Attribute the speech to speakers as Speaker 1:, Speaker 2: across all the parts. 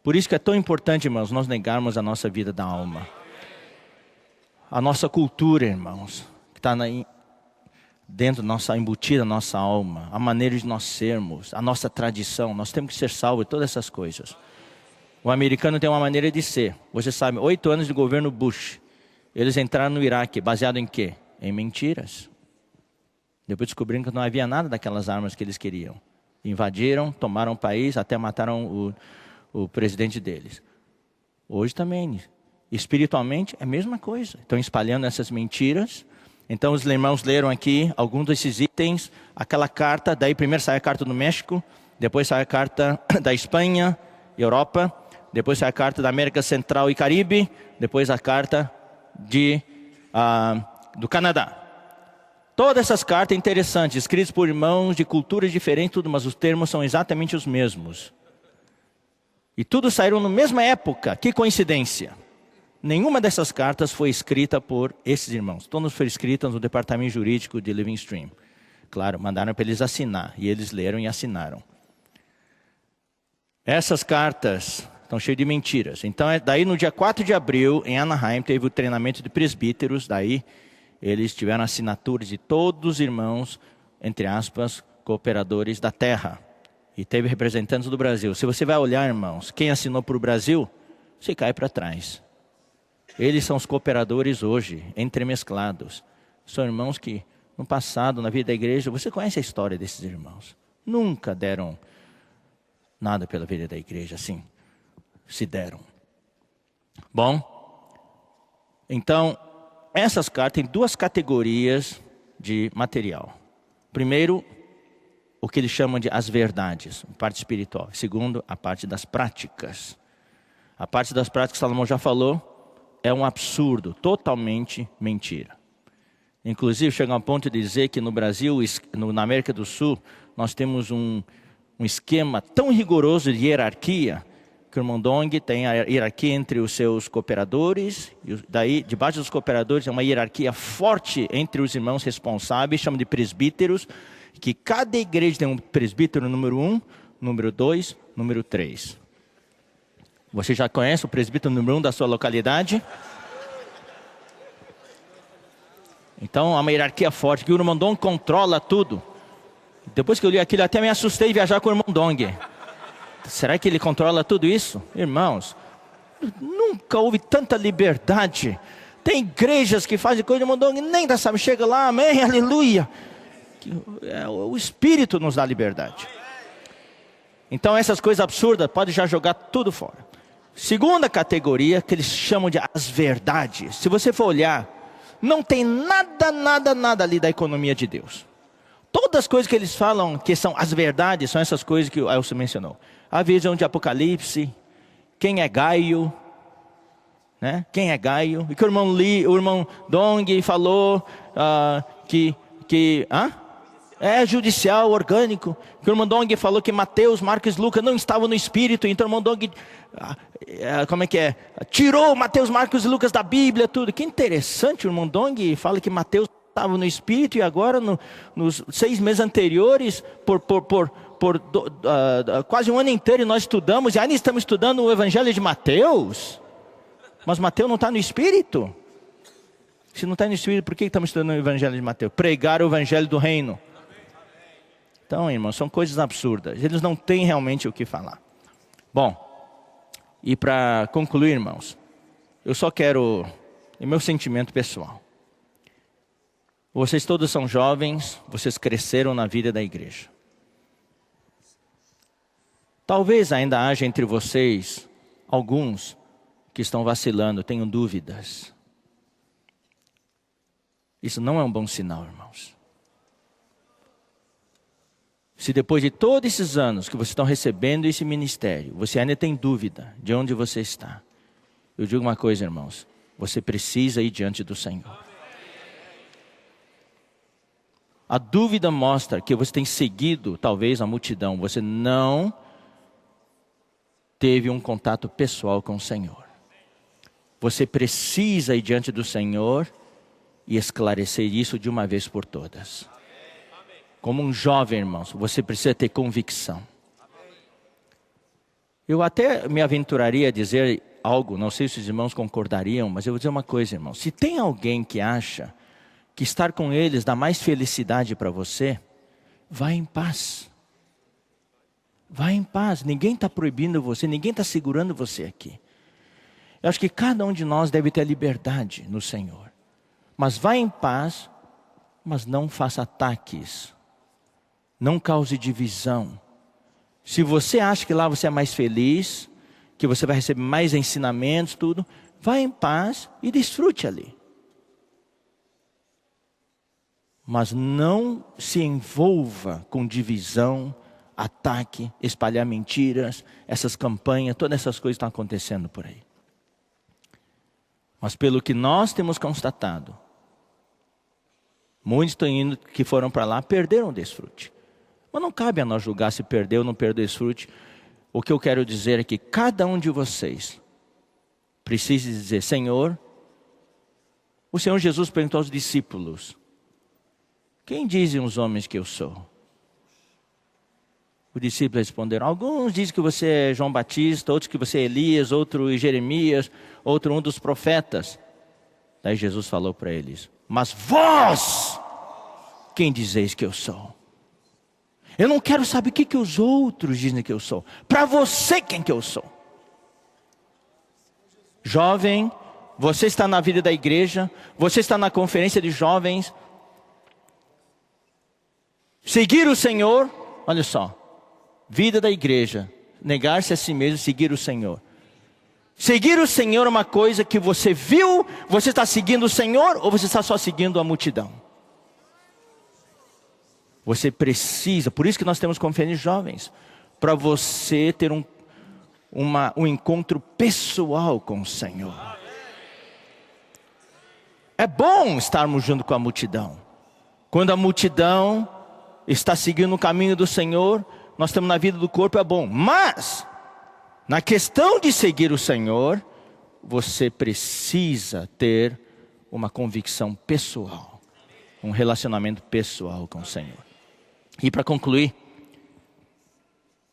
Speaker 1: Por isso que é tão importante, irmãos, nós negarmos a nossa vida da alma. A nossa cultura, irmãos, que está dentro da nossa, embutida na nossa alma, a maneira de nós sermos, a nossa tradição, nós temos que ser salvos de todas essas coisas. O americano tem uma maneira de ser. Você sabe, 8 anos de governo Bush, eles entraram no Iraque, baseado em quê? Em mentiras. Depois descobriram que não havia nada daquelas armas que eles queriam. Invadiram, tomaram o país, até mataram o presidente deles. Hoje também, espiritualmente, é a mesma coisa. Estão espalhando essas mentiras. Então os irmãos leram aqui alguns desses itens. Aquela carta, daí primeiro sai a carta do México, depois sai a carta da Espanha, Europa, depois sai a carta da América Central e Caribe, depois a carta do Canadá. Todas essas cartas interessantes, escritas por irmãos de culturas diferentes, tudo, mas os termos são exatamente os mesmos. E tudo saíram na mesma época. Que coincidência. Nenhuma dessas cartas foi escrita por esses irmãos. Todas foram escritas no departamento jurídico de Living Stream. Claro, mandaram para eles assinar. E eles leram e assinaram. Essas cartas estão cheias de mentiras. Então, daí no dia 4 de abril, em Anaheim, teve o treinamento de presbíteros. Daí, eles tiveram assinaturas de todos os irmãos, entre aspas, cooperadores da terra. E teve representantes do Brasil. Se você vai olhar, irmãos, quem assinou para o Brasil, você cai para trás. Eles são os cooperadores hoje, entremesclados. São irmãos que, no passado, na vida da igreja, você conhece a história desses irmãos. Nunca deram nada pela vida da igreja, assim. Se deram. Bom, então, essas cartas têm 2 categorias de material. Primeiro, o que eles chamam de as verdades, a parte espiritual. Segundo, a parte das práticas. A parte das práticas, Salomão já falou, é um absurdo, totalmente mentira. Inclusive, chega ao ponto de dizer que no Brasil, na América do Sul, nós temos um esquema tão rigoroso de hierarquia, que o irmão Dong tem a hierarquia entre os seus cooperadores, e daí, debaixo dos cooperadores, é uma hierarquia forte entre os irmãos responsáveis, chama de presbíteros, que cada igreja tem um presbítero número 1, número 2, número 3. Você já conhece o presbítero número 1 da sua localidade? Então, há uma hierarquia forte, que o irmão Dong controla tudo. Depois que eu li aquilo, até me assustei de viajar com o irmão Dong. Será que ele controla tudo isso? Irmãos, nunca houve tanta liberdade. Tem igrejas que fazem coisa, o irmão Dong nem dá, sabe, chega lá, amém, aleluia. O Espírito nos dá liberdade. Então essas coisas absurdas, pode já jogar tudo fora. Segunda categoria, que eles chamam de as verdades. Se você for olhar, não tem nada ali da economia de Deus. Todas as coisas que eles falam que são as verdades, são essas coisas que o Elcio mencionou. A visão de Apocalipse, quem é Gaio, né? Quem é Gaio? E que o irmão Dong falou é judicial, orgânico. Que o irmão Dong falou que Mateus, Marcos e Lucas não estavam no Espírito. Então o irmão Dong, tirou Mateus, Marcos e Lucas da Bíblia, tudo. Que interessante, o irmão Dong fala que Mateus estava no Espírito e agora nos 6 meses anteriores, por quase um ano inteiro nós estudamos, e ainda estamos estudando o Evangelho de Mateus. Mas Mateus não está no Espírito. Se não está no Espírito, por que estamos estudando o Evangelho de Mateus? Pregar o Evangelho do Reino. Então, irmãos, são coisas absurdas. Eles não têm realmente o que falar. Bom, e para concluir, irmãos, eu só quero, em meu sentimento pessoal, vocês todos são jovens, vocês cresceram na vida da igreja. Talvez ainda haja entre vocês alguns que estão vacilando, tenham dúvidas. Isso não é um bom sinal, irmãos. Se depois de todos esses anos que vocês estão recebendo esse ministério, você ainda tem dúvida de onde você está, eu digo uma coisa, irmãos, você precisa ir diante do Senhor. A dúvida mostra que você tem seguido, talvez, a multidão. Você não teve um contato pessoal com o Senhor. Você precisa ir diante do Senhor e esclarecer isso de uma vez por todas. Como um jovem, irmãos, você precisa ter convicção. Eu até me aventuraria a dizer algo, não sei se os irmãos concordariam, mas eu vou dizer uma coisa, irmão. Se tem alguém que acha que estar com eles dá mais felicidade para você, vá em paz. Vá em paz, ninguém está proibindo você, ninguém está segurando você aqui. Eu acho que cada um de nós deve ter a liberdade no Senhor. Mas vá em paz, mas não faça ataques. Não cause divisão. Se você acha que lá você é mais feliz, que você vai receber mais ensinamentos, tudo, vá em paz e desfrute ali. Mas não se envolva com divisão, ataque, espalhar mentiras, essas campanhas, todas essas coisas estão acontecendo por aí. Mas pelo que nós temos constatado, muitos que foram para lá perderam o desfrute. Mas não cabe a nós julgar se perdeu ou não perdeu o desfrute. O que eu quero dizer é que cada um de vocês precisa dizer: Senhor, o Senhor Jesus perguntou aos discípulos: quem dizem os homens que eu sou? Os discípulos responderam: alguns dizem que você é João Batista, outros que você é Elias, outro Jeremias, outro um dos profetas. Daí Jesus falou para eles: mas vós, quem dizeis que eu sou? Eu não quero saber o que os outros dizem que eu sou. Para você, quem que eu sou? Jovem, você está na vida da igreja, você está na conferência de jovens. Seguir o Senhor, olha só. Vida da igreja, negar-se a si mesmo, seguir o Senhor. Seguir o Senhor é uma coisa que você viu, você está seguindo o Senhor ou você está só seguindo a multidão? Você precisa, por isso que nós temos conferências de jovens, para você ter um encontro pessoal com o Senhor. É bom estarmos junto com a multidão. Quando a multidão está seguindo o caminho do Senhor, nós estamos na vida do corpo, é bom. Mas, na questão de seguir o Senhor, você precisa ter uma convicção pessoal, um relacionamento pessoal com o Senhor. E para concluir,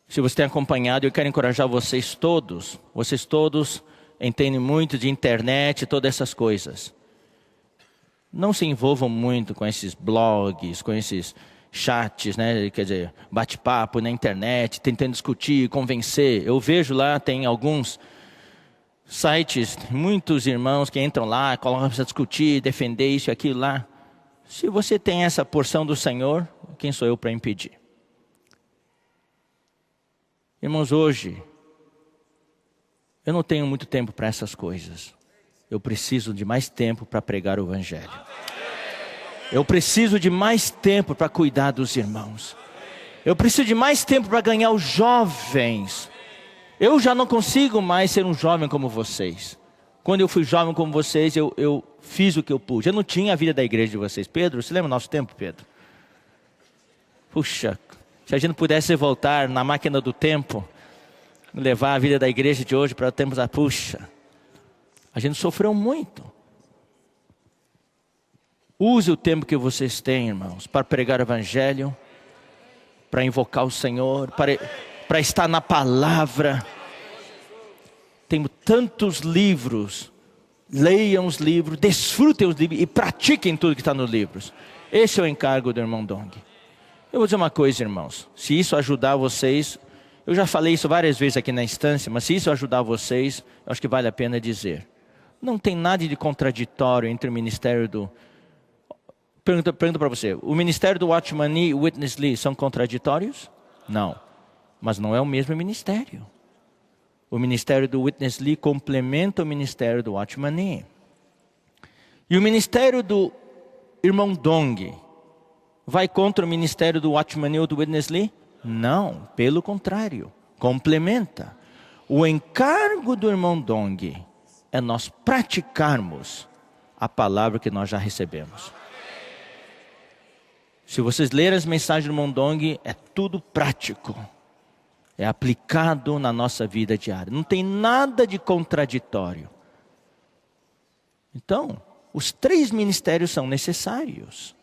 Speaker 1: se você tem acompanhado, eu quero encorajar vocês todos entendem muito de internet, todas essas coisas. Não se envolvam muito com esses blogs, com esses chats, né? Quer dizer, bate-papo na internet, tentando discutir, convencer. Eu vejo lá, tem alguns sites, muitos irmãos que entram lá, colocam para discutir, defender isso e aquilo lá. Se você tem essa porção do Senhor, quem sou eu para impedir? Irmãos, hoje, eu não tenho muito tempo para essas coisas. Eu preciso de mais tempo para pregar o Evangelho. Eu preciso de mais tempo para cuidar dos irmãos. Eu preciso de mais tempo para ganhar os jovens. Eu já não consigo mais ser um jovem como vocês. Quando eu fui jovem como vocês, eu fiz o que eu pude. Eu não tinha a vida da igreja de vocês. Pedro, você lembra do nosso tempo, Pedro? Puxa, se a gente pudesse voltar na máquina do tempo, levar a vida da igreja de hoje para o tempo da... Puxa, a gente sofreu muito. Use o tempo que vocês têm, irmãos, para pregar o Evangelho, para invocar o Senhor, para estar na palavra. Temos tantos livros. Leiam os livros, desfrutem os livros e pratiquem tudo que está nos livros. Esse é o encargo do irmão Dong. Eu vou dizer uma coisa, irmãos. Se isso ajudar vocês, eu já falei isso várias vezes aqui na instância, mas se isso ajudar vocês, eu acho que vale a pena dizer. Não tem nada de contraditório entre o ministério do... Pergunta para você, o ministério do Watchman Nee e Witness Lee são contraditórios? Não, mas não é o mesmo ministério. O ministério do Witness Lee complementa o ministério do Watchman Nee. E o ministério do irmão Dong vai contra o ministério do Watchman Nee ou do Witness Lee? Não, pelo contrário, complementa. O encargo do irmão Dong é nós praticarmos a palavra que nós já recebemos. Se vocês lerem as mensagens do irmão Dong, é tudo prático. É aplicado na nossa vida diária. Não tem nada de contraditório. Então, os 3 ministérios são necessários.